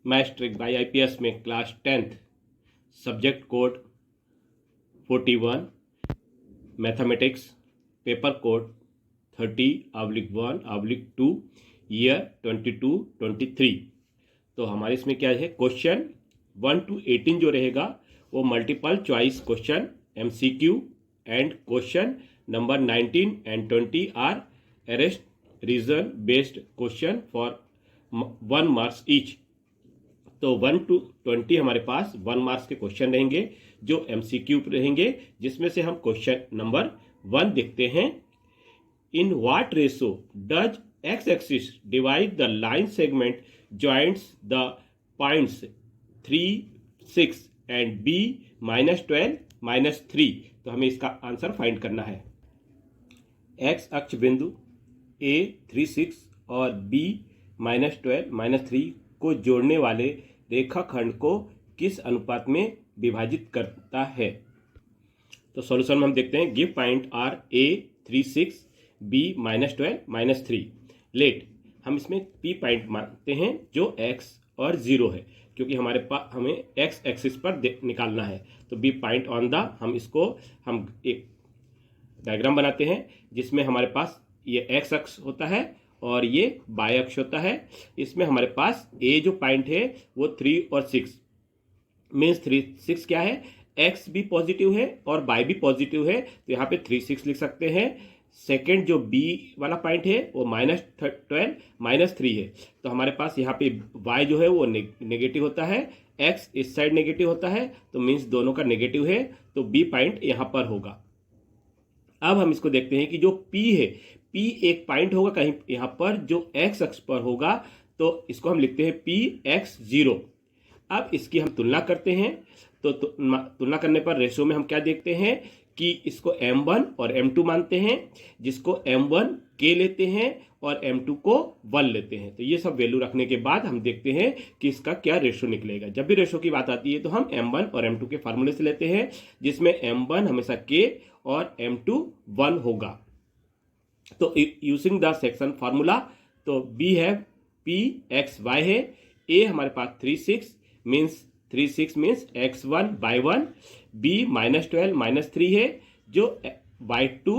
Matric by IPS में class 10th subject code 41, mathematics paper code 30/1/2 year 22-23। तो हमारे इसमें क्या है, क्वेश्चन 1 to 18 जो रहेगा वो multiple choice question MCQ and question number 19 and 20 are arrest reason based question for 1 marks each. तो 1 to 20 हमारे पास 1 मार्क्स के क्वेश्चन रहेंगे जो MCQ रहेंगे, जिसमें से हम क्वेश्चन नंबर 1 देखते हैं। In what ratio does x axis divide the line segment joints the points 3, 6 and B -12 -3। तो हमें इसका आंसर फाइंड करना है। x अक्ष बिंदु A 3, 6 और B -12 -3 को जोड़ने वाले रेखाखंड को किस अनुपात में विभाजित करता है। तो सॉल्यूशन में हम देखते हैं। Give point are A 3, 6 B -12 -3। Let हम इसमें P पॉइंट मानते हैं जो x और 0 है, क्योंकि हमारे पास हमें x एक्सिस पर निकालना है। तो B पॉइंट ऑन द, हम एक डायग्राम बनाते हैं जिसमें हमारे पास ये x अक्ष होता है और ये y अक्ष होता है। इसमें हमारे पास A जो पॉइंट है वो 3 और 6 मीन्स 3, 6 क्या है, x भी पॉजिटिव है और y भी पॉजिटिव है, तो यहाँ पे 3, 6 लिख सकते हैं। सेकेंड जो B वाला पॉइंट है वो -12 -3 है, तो हमारे पास यहाँ पे y जो है वो नेगेटिव होता है, x इस साइड नेगेटिव होता है, तो मीन्स दोनों का नेगेटिव है, तो B पॉइंट यहाँ पर होगा। अब हम इसको देखते हैं कि जो P है, P एक पॉइंट होगा कहीं यहाँ पर जो x अक्ष पर होगा, तो इसको हम लिखते हैं Px0। अब इसकी हम तुलना करते हैं, तो तुलना करने पर रेशो में हम क्या देखते हैं कि इसको M1 और M2 मानते हैं, जिसको M1 K लेते हैं और M2 को 1 लेते हैं। तो ये सब वैल्यू रखने के बाद हम देखते हैं कि इसका क्या रेशो निकलेगा। जब भी रेशो की बात आती है तो हम M1 और M2 के फार्मूले से लेते हैं, जिसमें M1 हमेशा K और M2 1 होगा। तो यूजिंग द सेक्शन फार्मूला, तो B है Pxy है, A हमारे पास 3, 6 means 3, 6 means x1 y1, B -12 -3 है जो y2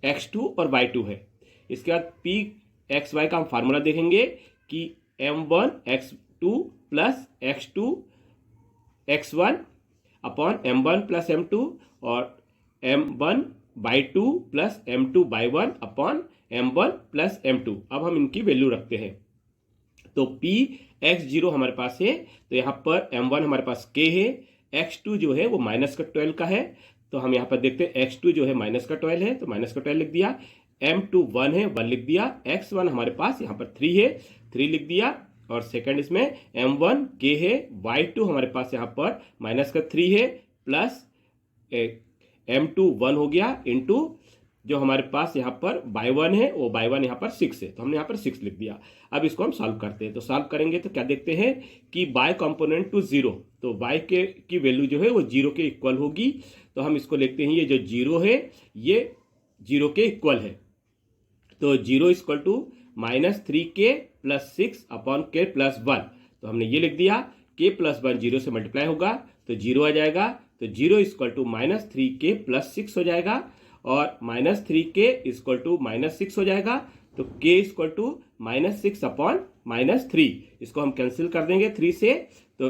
x2 और y2 है। इसके बाद Pxy का हम फार्मूला देखेंगे कि M1 x2 plus x2 x1 upon M1 plus M2 और M1 y2 plus M2 y1 upon M1 plus M2। अब हम इनकी वैल्यू रखते हैं। तो Px0 हमारे पास है, तो यहाँ पर M1 हमारे पास K है, x2 जो है वो -12 का है, तो हम यहाँ पर देखते हैं x2 जो है -12 है, तो -12 लिख दिया। M2 1 है, 1 लिख दिया। x1 हमारे पास यहाँ पर 3 है, 3 लिख दिया। और सेकंड इसमें M1 K है, y2 हमारे पास यहाँ पर -3 है, प्लस M2 1 हो गया, इंटू जो हमारे पास यहाँ पर y1 है वो y1 यहाँ पर 6 है, तो हमने यहाँ पर 6 लिख दिया। अब इसको हम सॉल्व करते हैं, तो सॉल्व करेंगे तो क्या देखते हैं कि y कंपोनेंट टू 0, तो y की वैल्यू जो है वो 0 के इक्वल होगी। तो हम इसको लिखते हैं, ये जो 0 है ये 0 के इक्वल है, तो 0 equal to -3k + 6 upon k + 1। तो हमने ये लिख दिया, k + 1 0 से मल्टीप्लाई होगा तो 0 आ जाएगा, तो 0 इक्वल टू -3k + 6 हो जाएगा, और -3k इक्वल टू -6 हो जाएगा, तो k इक्वल टू -6 अपॉन -3। इसको हम कैंसिल कर देंगे 3 से, तो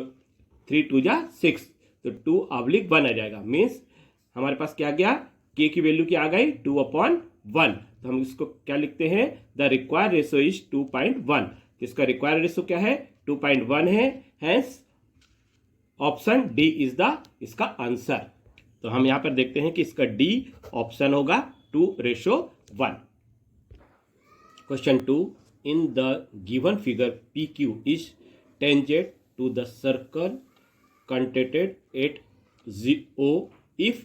3 2 जा 6, तो 2/1 आ जाएगा। मीन्स हमारे पास क्या आ गया, k की वैल्यू क्या आ गई 2/1। तो हम इसको क्या लिखते हैं, द रिक्वायर्ड रेशो इज 2.1। इसका रिक्वायर्ड रेशो क्या है, 2.1 है, hence option D is the इसका आंसर। तो हम यहां पर देखते हैं कि इसका डी ऑप्शन होगा 2:1। Question 2, in the given figure PQ is tangent to the circle contented at O if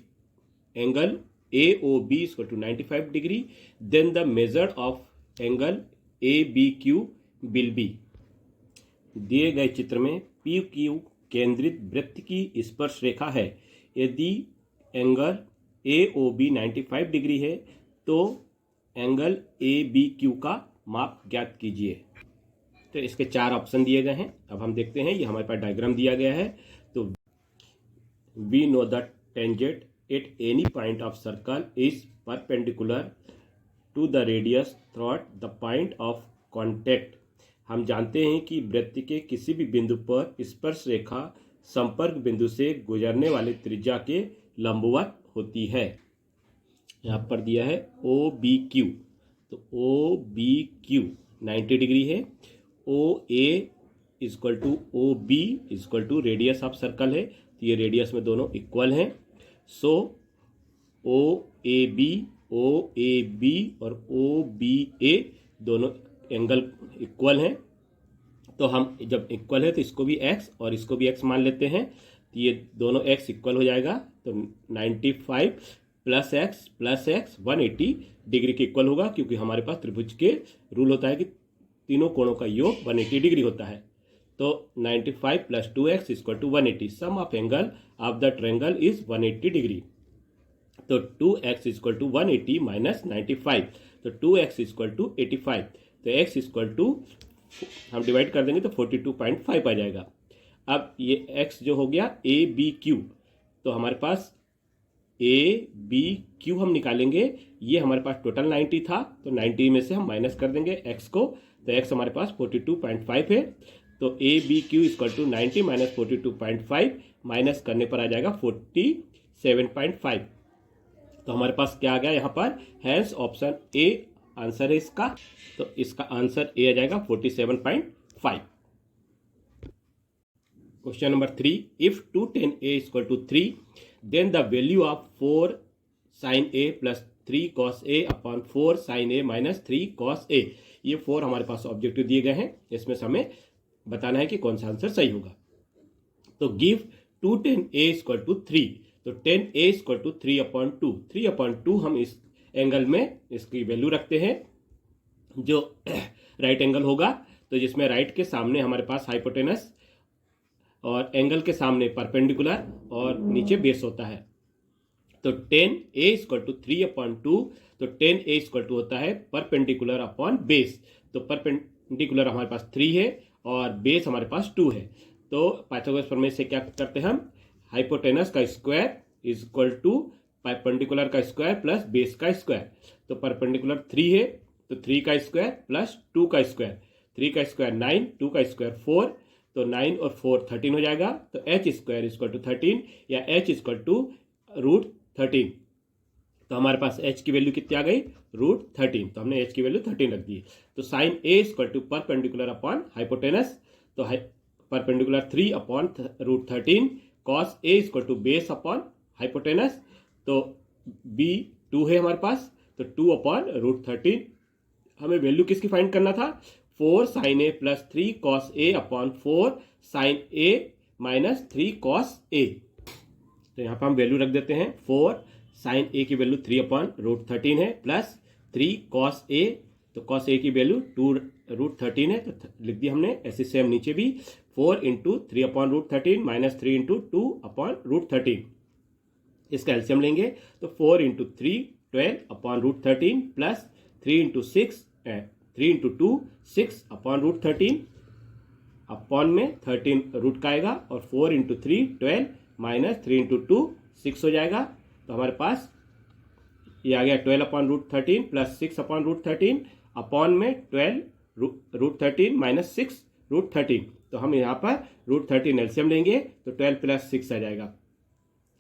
angle AOB is equal to 95 degree, then the measure of angle ABQ will be। दिए गए चित्र में PQ केंद्रित वृत्त की स्पर्श रेखा है। यदि एंगल AOB 95 डिग्री है तो एंगल ABQ का माप ज्ञात कीजिए। तो इसके 4 ऑप्शन दिए गए हैं। अब हम देखते हैं, ये हमारे पास डायग्राम दिया गया है। तो we know the tangent at any point of circle is perpendicular to the radius through the point of contact. हम जानते हैं कि वृत्त के किसी भी बिंदु पर स्पर्श रेखा संपर्क बिंदु से गुजरने वाले त्रिज्या के लंबवत होती है। यहाँ पर दिया है ओ बी क्यू, तो ओ बी क्यू 90 डिग्री है। O A equal to O B equal to radius of circle है, तो ये रेडियस में दोनों इक्वल हैं। सो ओ ए बी और ओ बी ए दोनों एंगल इक्वल हैं। तो हम जब इक्वल है तो इसको भी x और इसको भी x मान लेते हैं, तो ये दोनों x इक्वल हो जाएगा। तो 95 प्लस एक्स 180 डिग्री के इक्वल होगा, क्योंकि हमारे पास त्रिभुज के रूल होता है कि तीनों कोणों का योग 180 डिग्री होता है। तो 95 plus 2x equal to 180। Sum of angle of the triangle is 180 degree. तो 2x इक्वल टू 180 माइनस 95, तो 2x इक्वल टू 85। तो x इक्वल टू हम डिवाइड कर देंगे तो 42.5 आ जाएगा। अब ये x जो हो गया ए बी क्यू, तो हमारे पास ए बी क्यू हम निकालेंगे। ये हमारे पास टोटल 90 था, तो 90 में से हम माइनस कर देंगे x को, तो x हमारे पास 42.5 है। तो A B Q equal to 90 minus 42.5, minus करने पर आ जाएगा 47.5। तो हमारे पास क्या आ गया यहाँ पर, हैंस ऑप्शन ए आंसर है इसका। तो इसका आंसर ए आ जाएगा 47.5। Question number 3, if 2tan a equal to 3 then the value of 4 sin a plus 3 cos a upon 4 sin a minus 3 cos a। ये 4 हमारे पास ऑब्जेक्टिव दिए गए हैं, इसमें से हमें बताना है कि कौन सा आंसर सही होगा। तो give 2tan a equal to 3, तो tan a इक्वल टू 3/2। 3/2 हम इस एंगल में इसकी वैल्यू रखते हैं, जो राइट एंगल होगा, तो जिसमें राइट के सामने हमारे पास हाइपोटेनस और एंगल के सामने परपेंडिकुलर और नीचे बेस होता है। तो tan a इक्वल टू 3/2, तो tan a इक्वल टू होता है परपेंडिकुलर अपॉन बेस। तो परपेंडिकुलर हमारे पास 3 है और बेस हमारे पास 2 है। तो पाइथागोरस प्रमेय से क्या करते हैं हम, हाइपोटेनस का square is equal to perpendicular का स्क्वायर प्लस बेस का स्क्वायर। तो परपेंडिकुलर 3 है, तो 3 का स्क्वायर प्लस 2 का स्क्वायर, 3 का स्क्वायर 9, 2 का स्क्वायर 4, तो 9 और 4 13 हो जाएगा। तो h स्क्वायर इक्वल टू 13 या h इक्वल टू √13। तो हमारे पास h की वैल्यू कितनी आ गई, √13, तो हमने h की वैल्यू 13 रख दी। तो sine a equal to perpendicular upon hypotenuse, तो perpendicular 3 upon √13, cos a equal to base upon hypotenuse, तो b 2 है हमारे पास, तो 2 अपॉन √13। हमें वैल्यू किसकी फाइंड करना था, 4 sin a plus 3 cos a upon 4 sin a minus 3 cos a। तो यहाँ पर हम वैल्यू रख देते हैं, 4 sin a की वैल्यू 3/√13 है प्लस 3 cos a, तो cos a की वैल्यू 2√13 है, तो लिख दिया हमने। ऐसे सेम नीचे भी 4 इंटू 3/√13 माइनस 3 इंटू 2/√13। इसका एलसीएम लेंगे तो 4 इंटू 3 12/√13 प्लस 3 इंटू 2 6/√13 अपॉन में 13 रूट का आएगा, और 4 इंटू 3 12 माइनस 3 इंटू 2 6 हो जाएगा। तो हमारे पास ये आ गया 12/√13 प्लस 6/√13 अपॉन में 12√13 माइनस 6√13। तो हम यहाँ पर √13 एलसीएम लेंगे तो 12 प्लस 6 आ जाएगा।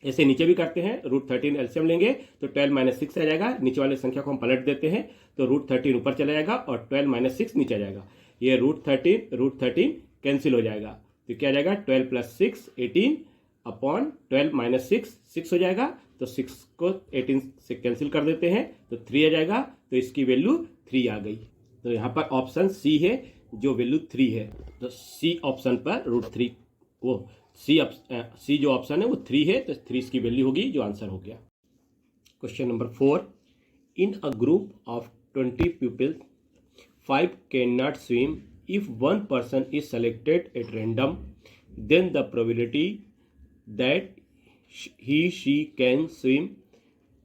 ऐसे नीचे भी करते हैं, √13 एलसीएम लेंगे तो 12 माइनस 6 आ जाएगा। नीचे वाले संख्या को हम पलट देते हैं, तो √13 ऊपर चला जाएगा और 12 माइनस 6 नीचे आ जाएगा। ये √13 कैंसिल हो जाएगा, तो क्या आ जाएगा, 12 प्लस 6 18 अपॉन 12 माइनस 6 हो जाएगा। तो 6 को 18 से कैंसिल कर देते हैं, तो 3 आ जाएगा। तो इसकी वैल्यू 3 आ गई। तो यहाँ पर ऑप्शन सी है जो वैल्यू 3 है। तो सी ऑप्शन पर √3 वो सी जो ऑप्शन है वो 3 है, तो 3 इसकी वैल्यू होगी, जो आंसर हो गया। Question number 4, in a group of 20 people 5 can not swim if 1 person is selected at random, then the probability that she can swim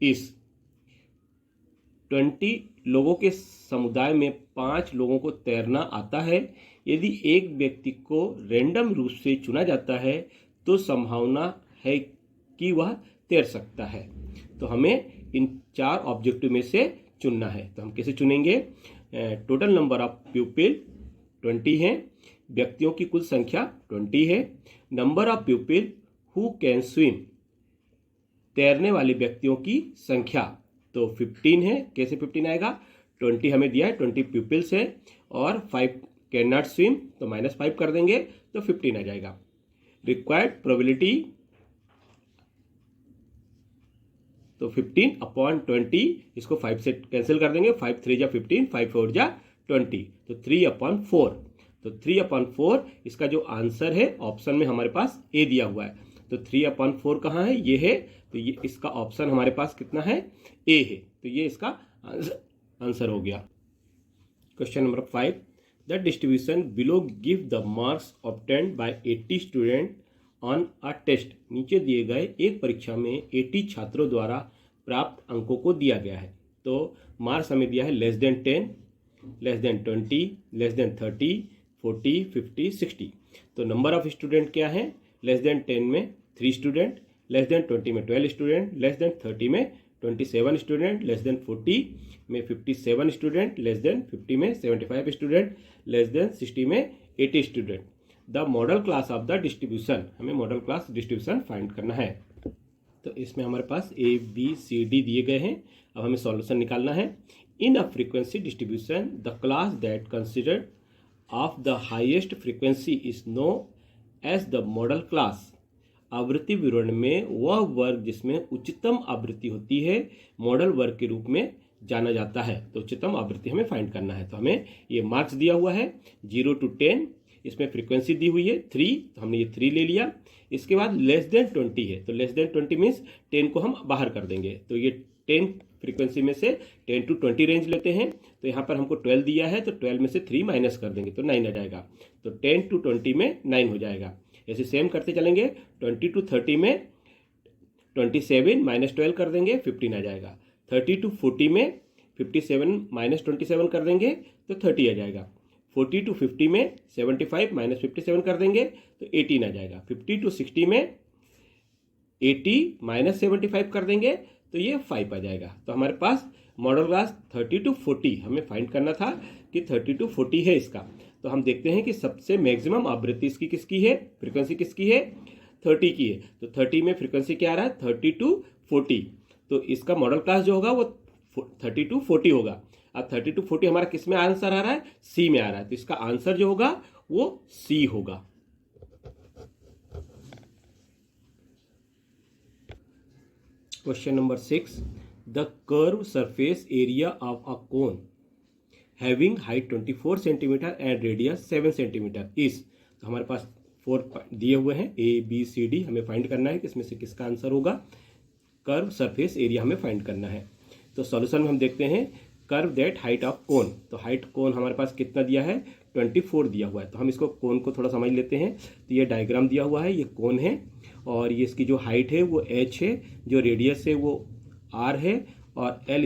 is 20 लोगों के समुदाय में 5 लोगों को तैरना आता है। यदि एक व्यक्ति को रैंडम रूप से चुना जाता है तो संभावना है कि वह तैर सकता है। तो हमें इन 4 ऑब्जेक्टिव में से चुनना है। तो हम कैसे चुनेंगे? टोटल नंबर ऑफ प्यूपिल 20 है, व्यक्तियों की कुल संख्या 20 है, number of प्यूपिल who can swim, तैरने वाले व्यक्तियों की संख्या तो 15 है। कैसे 15 आएगा? 20 हमें दिया है, 20 प्यूपिल्स है और 5 कैन नॉट स्विम, तो -5 कर देंगे तो 15 आ जाएगा। रिक्वायर्ड प्रोबेबिलिटी तो 15/20, इसको 5 से कैंसिल कर देंगे, 5 3 जा 15, 5 4 जा 20, तो 3/4। तो 3/4 इसका जो आंसर है ऑप्शन में हमारे पास ए दिया हुआ है। तो 3/4 कहाँ है? ये है। तो ये इसका ऑप्शन हमारे पास कितना है? ए है। तो ये इसका आंसर हो गया। Question number 5, the distribution below give the marks obtained by 80 student on a test. नीचे दिए गए एक परीक्षा में 80 छात्रों द्वारा प्राप्त अंकों को दिया गया है। तो मार्क्स हमें दिया है <10, <20, <30, 40, 50, 60। तो नंबर ऑफ स्टूडेंट क्या है? <10 में 3 स्टूडेंट, <20 में 12 स्टूडेंट, <30 में 27 स्टूडेंट, <40 में 57 स्टूडेंट, <50 में 75 स्टूडेंट, <60 में 80 student. The modal class of the distribution, हमें मॉडल क्लास डिस्ट्रीब्यूशन फाइंड करना है। तो इसमें हमारे पास A, B, C, D दिए गए हैं। अब हमें सॉल्यूशन निकालना है। In a frequency distribution the class that considered of the highest frequency is known as the modal class. आवृत्ति विवरण में वह वर्ग जिसमें उच्चतम आवृत्ति होती है मॉडल वर्ग के रूप में जाना जाता है। तो उच्चतम आवृत्ति हमें फाइंड करना है। तो हमें ये मार्क्स दिया हुआ है 0 to 10, इसमें फ्रीक्वेंसी दी हुई है 3, तो हमने ये 3 ले लिया। इसके बाद <20 है, तो <20 मीन्स 10 को हम बाहर कर देंगे। तो ये 10 फ्रीक्वेंसी में से 10 to 20 रेंज लेते हैं। तो यहाँ पर हमको 12 दिया है, तो 12 में से 3 माइनस कर देंगे तो 9 आ जाएगा। तो 10 to 20 में 9 हो जाएगा। ऐसे सेम करते चलेंगे। 20 to 30 में 27 माइनस 12 कर देंगे, 15 आ जाएगा। 30 to 40 में 57 माइनस 27 कर देंगे तो 30 आ जाएगा। 40 to 50 में 75 माइनस 57 कर देंगे तो 18 आ जाएगा। 50 to 60 में 80 माइनस 75 कर देंगे तो ये 5 आ जाएगा। तो हमारे पास मॉडल क्लास 30 to 40 हमें फाइंड करना था कि 30 to 40 है इसका। तो हम देखते हैं कि सबसे मैक्सिमम आवृत्ति इसकी किसकी है, फ्रीक्वेंसी किसकी है, 30 की है। तो 30 में फ्रीक्वेंसी क्या आ रहा है, 30 to 40। तो इसका मॉडल क्लास जो होगा वो 30 to 40 होगा। अब 30 to 40 हमारा किस में आंसर आ रहा है, सी में आ रहा है। तो इसका आंसर जो होगा वो सी होगा। Question number 6, the curve surface area of a cone having height 24 centimetre and radius 7 centimetre is. तो हमारे पास 4 दिए हुए हैं, A, B, C, D। हमें फाइंड करना है कि इसमें से किसका आंसर होगा। कर्व सरफेस एरिया हमें फाइंड करना है। तो सॉल्यूशन में हम देखते हैं curve that height of cone. तो हाइट कोन हमारे पास कितना दिया है, 24 दिया हुआ है। तो हम इसको कोन को थोड़ा समझ लेते हैं। तो ये डायग्राम दिया हुआ है, ये कोन है और ये इसकी जो हाइट है वो h है, जो रेडियस है वो r है और l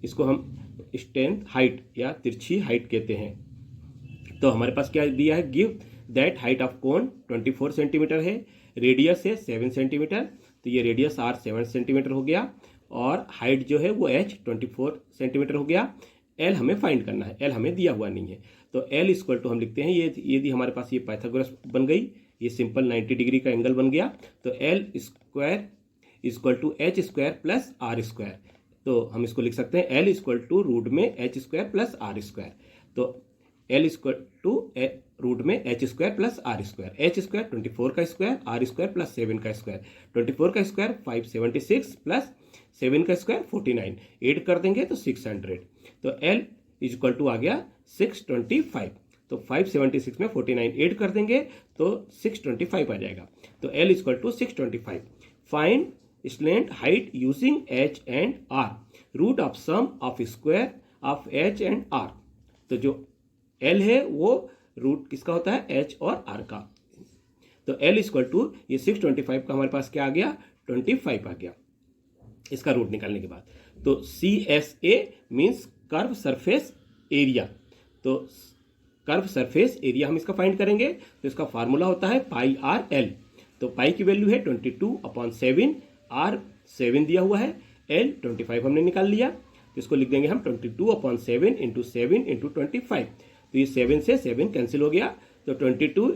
इसको हम स्ट्रेंथ हाइट या तिरछी हाइट कहते हैं। तो हमारे पास क्या दिया है, give that height of cone 24 centimetre है, रेडियस है 7 सेंटीमीटर। तो ये रेडियस r 7 सेंटीमीटर हो गया और हाइट जो है वो h 24 सेंटीमीटर हो गया। l हमें फाइंड करना है, l हमें दिया हुआ नहीं है। तो l इक्वल टू हम लिखते हैं, ये यदि हमारे पास ये पाइथागोरस बन गई, ये सिंपल 90 डिग्री का एंगल बन गया। तो l square equal to h square plus r square. तो हम इसको लिख सकते हैं l इक्वल टू रूट में h square plus r square. तो l इक्वल टू रूट में h square plus r square. h square 24 का स्क्वायर, r स्क्वायर प्लस 7 का स्क्वायर। 24 का स्क्वायर 576 प्लस 7 का स्क्वायर 49, ऐड कर देंगे तो 600। तो l इक्वल टू आ गया 625। तो 576 में 49 ऐड कर देंगे तो 625 आ जाएगा। तो l equal to 625। Find slant height using h and r, root of sum of square of h and r। तो जो l है वो रूट किसका होता है, h और r का। तो l इक्वल टू ये 625 का हमारे पास क्या आ गया, 25 आ गया इसका रूट निकालने के बाद। तो CSA means curve surface area. तो कर्व सरफेस एरिया हम इसका फाइंड करेंगे, तो इसका फार्मूला होता है पाई आर एल। तो पाई की वैल्यू है 22/7, आर 7 दिया हुआ है, एल 25 हमने निकाल लिया। तो इसको लिख देंगे हम 22/7 × 7 × 25। तो ये 7 से 7 कैंसिल हो गया, तो 22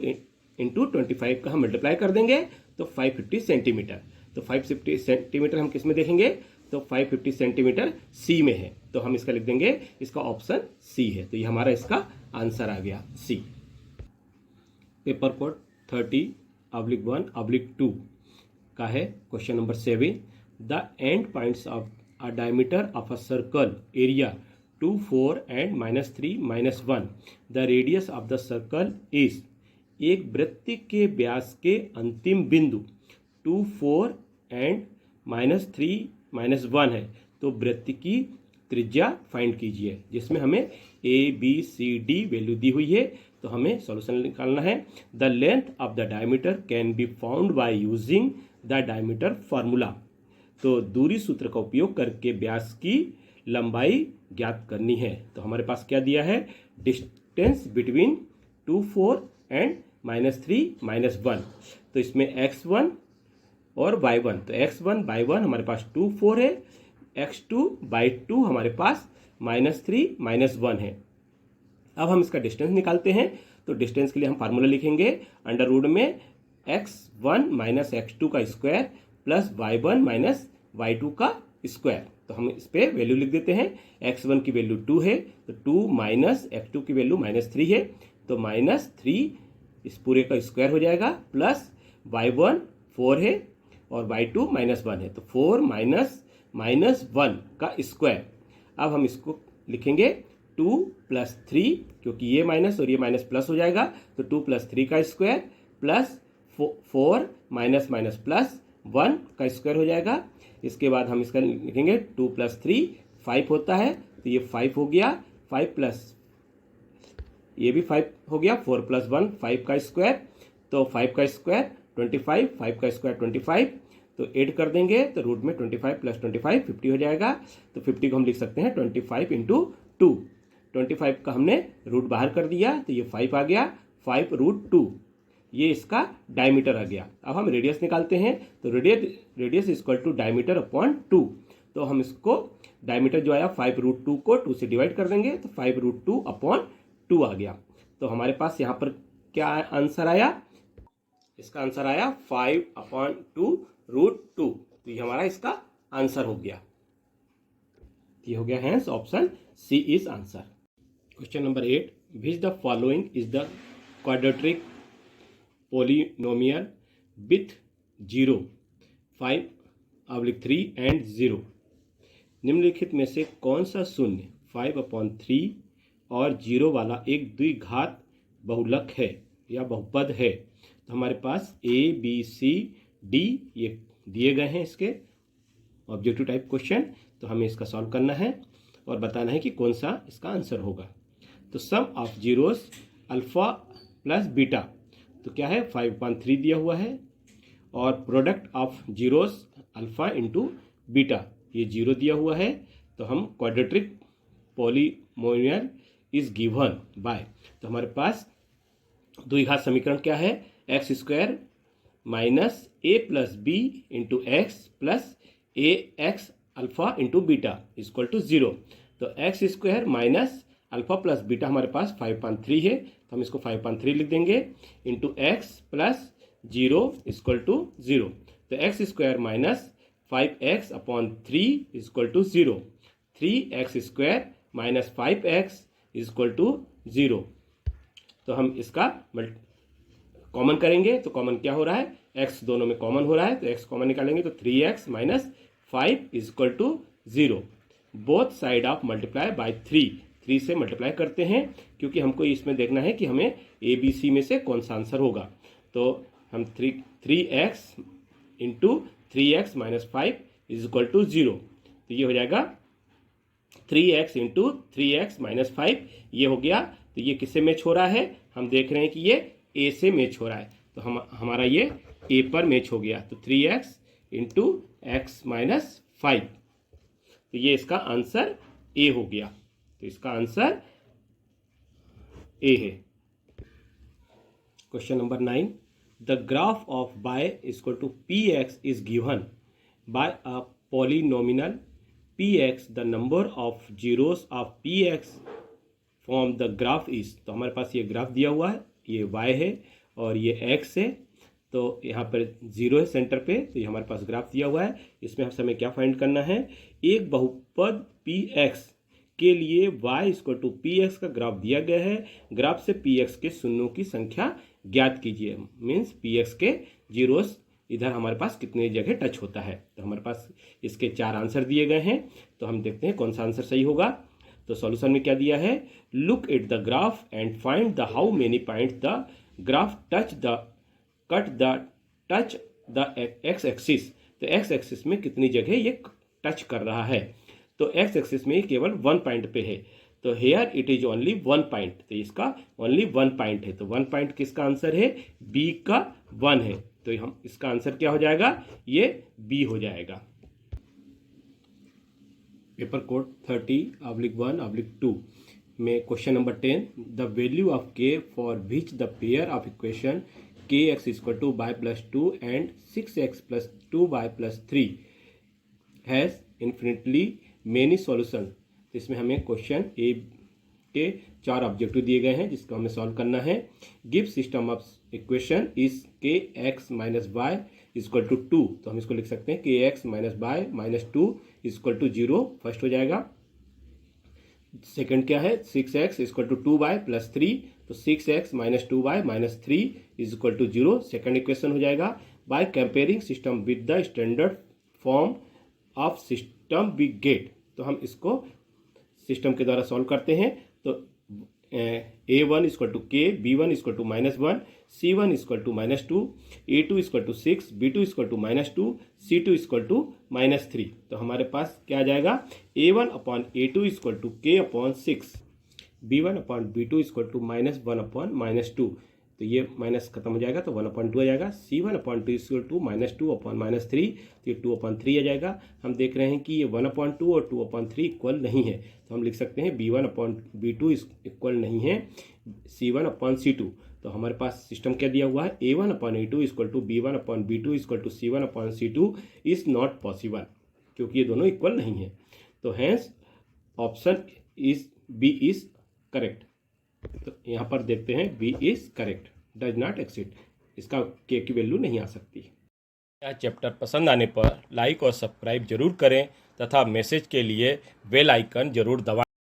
× 25 का हम मल्टीप्लाई कर देंगे तो 550 सेंटीमीटर। तो 550 सेंटीमीटर हम किस में देखेंगे, तो 550 सेंटीमीटर सी में है, तो हम इसका लिख देंगे, इसका ऑप्शन सी है। तो ये हमारा इसका आंसर आ गया सी। पेपर कोड 30/1/2 का है question number 7। The end points of a diameter of a circle area 2, 4 and -3, -1। The radius of the circle is. एक वृत्त के व्यास के अंतिम बिंदु 2, 4 एंड -3, -1 है, तो वृत्त की त्रिज्या फाइंड कीजिए, जिसमें हमें A B C D value दी हुई है। तो हमें सॉल्यूशन निकालना है। The length of the diameter can be found by using the diameter formula. तो दूरी सूत्र का उपयोग करके व्यास की लंबाई ज्ञात करनी है। तो हमारे पास क्या दिया है, डिस्टेंस बिटवीन 2, 4 एंड -3, -1। तो इसमें x1 और y1, तो x1/1 हमारे पास 2, 4 है, x2/2 हमारे पास -3, -1 है। अब हम इसका डिस्टेंस निकालते हैं। तो डिस्टेंस के लिए हम फार्मूला लिखेंगे, अंडर रूट में x1 - x2 का स्क्वायर प्लस y1 - y2 का स्क्वायर। तो हम इस पर वैल्यू लिख देते हैं। x1 की वैल्यू 2 है, तो 2 - x2 की वैल्यू -3 है, तो -3 इस पूरे का स्क्वायर हो जाएगा, प्लस y1 4 है और y2 -1 है, तो 4 - -1 का स्क्वायर। अब हम इसको लिखेंगे 2 + 3, क्योंकि ये माइनस और ये माइनस प्लस हो जाएगा, तो 2 + 3 का स्क्वायर प्लस 4 - प्लस 1 का स्क्वायर हो जाएगा। इसके बाद हम इसका लिखेंगे 2 + 3 5 होता है, तो ये 5 हो गया, 5 प्लस ये भी 5 हो गया, 4 + 1 5 का स्क्वायर, तो 5 का स्क्वायर 25, 5 का स्क्वायर 25, तो ऐड कर देंगे तो रूट में 25 + 25 50 हो जाएगा। तो 50 को हम लिख सकते हैं 25 × 2। 25 का हमने रूट बाहर कर दिया, तो ये 5 आ गया, 5√2, ये इसका डायमीटर आ गया। अब हम रेडियस निकालते हैं, तो radius equal to diameter upon 2। तो हम इसको डायमीटर जो आया 5√2 को 2 से डिवाइड कर देंगे, तो 5√2 अपॉन 2 आ गया। तो हमारे पास यहाँ पर क्या आंसर आया, इसका आंसर आया 5/2√2। तो ये हमारा इसका आंसर हो गया, ये हो गया, hence option C is answer. Question number 8, which the following is the quadratic polynomial with 0, 5/3 and 0। निम्नलिखित में से कौन सा शून्य 5/3 और 0 वाला एक द्विघात बहुलक है या बहुपद है। तो हमारे पास A, B, C, D ये दिए गए हैं इसके ऑब्जेक्टिव टाइप क्वेश्चन। तो हमें इसका सॉल्व करना है और बताना है कि कौन सा इसका आंसर होगा। तो sum of zeros alpha plus beta, तो क्या है 5/3 दिया हुआ है, और product of zeros alpha into beta ये 0 दिया हुआ है। तो हम quadratic polynomial is given by, तो हमारे पास द्विघात समीकरण क्या है, x² - a + b × x plus ax alpha into beta equal to 0। तो x² - अल्फा प्लस बीटा हमारे पास 5/3 है, तो हम इसको 5/3 लिख देंगे, into x plus 0 equal to 0। तो x² - 5x/3 equal to 0, 3x² - 5x equal to 0। तो हम इसका कॉमन करेंगे, तो कॉमन क्या हो रहा है, x दोनों में कॉमन हो रहा है, तो x कॉमन निकालेंगे, तो 3x - 5 equal to 0। Both side of multiply by 3 से मल्टीप्लाई करते हैं, क्योंकि हमको इसमें देखना है कि हमें ABC में से कौन सा आंसर होगा। तो हम 3x × 3x - 5 इक्वल टू 0, तो ये हो जाएगा 3x × 3x - 5, ये हो गया। तो ये किससे मैच हो रहा है, हम देख रहे हैं कि ये A से मैच हो रहा है, तो हमारा ये A पर मैच हो गया। तो 3x × x - 5, तो ये इसका आंसर A हो गया। तो इसका आंसर ए है। Question number 9, the graph of y equal to P X is given by a polynomial P X, the number of zeros of P X from the graph is. तो हमारे पास ये graph दिया हुआ है, ये y है और ये x है, तो यहाँ पर जीरो है सेंटर पे, तो ये हमारे पास ग्राफ दिया हुआ है। इसमें हमें क्या फाइंड करना है, एक बहुपद पी एक्स के लिए y equal to P X का ग्राफ दिया गया है, ग्राफ से पी एक्स के शून्यों की संख्या ज्ञात कीजिए। मीन्स पी एक्स के जीरोस इधर हमारे पास कितने जगह टच होता है। तो हमारे पास इसके 4 आंसर दिए गए हैं, तो हम देखते हैं कौन सा आंसर सही होगा। तो सॉल्यूशन में क्या दिया है, look at the graph and find the how many point the graph touch the x axis. तो एक्स एक्सिस में कितनी जगह ये टच कर रहा है, तो एक्स एक्सिस में केवल 1 पॉइंट पे है, तो here it is only 1 point, तो इसका ओनली 1 पॉइंट है। तो 1 पॉइंट किसका आंसर है, बी का 1 है, तो हम इसका आंसर क्या हो जाएगा, ये बी हो जाएगा। पेपर कोड 30/1/2 में question number 10, the value of k for which the pair of equation k x equal to y plus 2 and 6x plus 2y plus 3 has infinitely many solution. तो इसमें हमें क्वेश्चन ए के 4 objective दिए गए हैं जिसको हमें सॉल्व करना है। Give system of equation is k x minus y equal to 2, तो हम इसको लिख सकते हैं k x minus y minus 2 equal to 0, first हो जाएगा। सेकंड क्या है, 6x equal to 2y plus 3, तो 6x minus 2y minus 3 is equal to 0, second equation हो जाएगा। By comparing system with the standard form of system we get, तो हम इसको सिस्टम के द्वारा सॉल्व करते हैं। तो a1 equal to k, b1 equal to -1, c1 equal to -2, a2 equal to 6, b2 equal to -2, c2 equal to -3। तो हमारे पास क्या आ जाएगा, a1 upon a2 equal to k upon 6, b1 upon b2 equal to -1 upon -2, तो ये minus खत्म हो जाएगा, तो 1/2 आ जाएगा। c1 upon 2 equal to -2 upon -3, तो ये 2/3 आ जाएगा। हम देख रहे हैं कि ये 1/2 और 2/3 इक्वल नहीं है, तो हम लिख सकते हैं b1 अपॉन b2 इक्वल नहीं है c1 अपॉन c2। तो हमारे पास सिस्टम क्या दिया हुआ है, a1 upon a2 equal to b1 upon b2 equal to c1 upon c2 is not possible, क्योंकि ये दोनों इक्वल नहीं है। तो hence option is B is correct. तो यहाँ पर देखते हैं B is correct, does not exceed, इसका के की वैल्यू नहीं आ सकती। यह चैप्टर पसंद आने पर लाइक और सब्सक्राइब जरूर करें तथा मैसेज के लिए बेल आइकन जरूर दबाएं।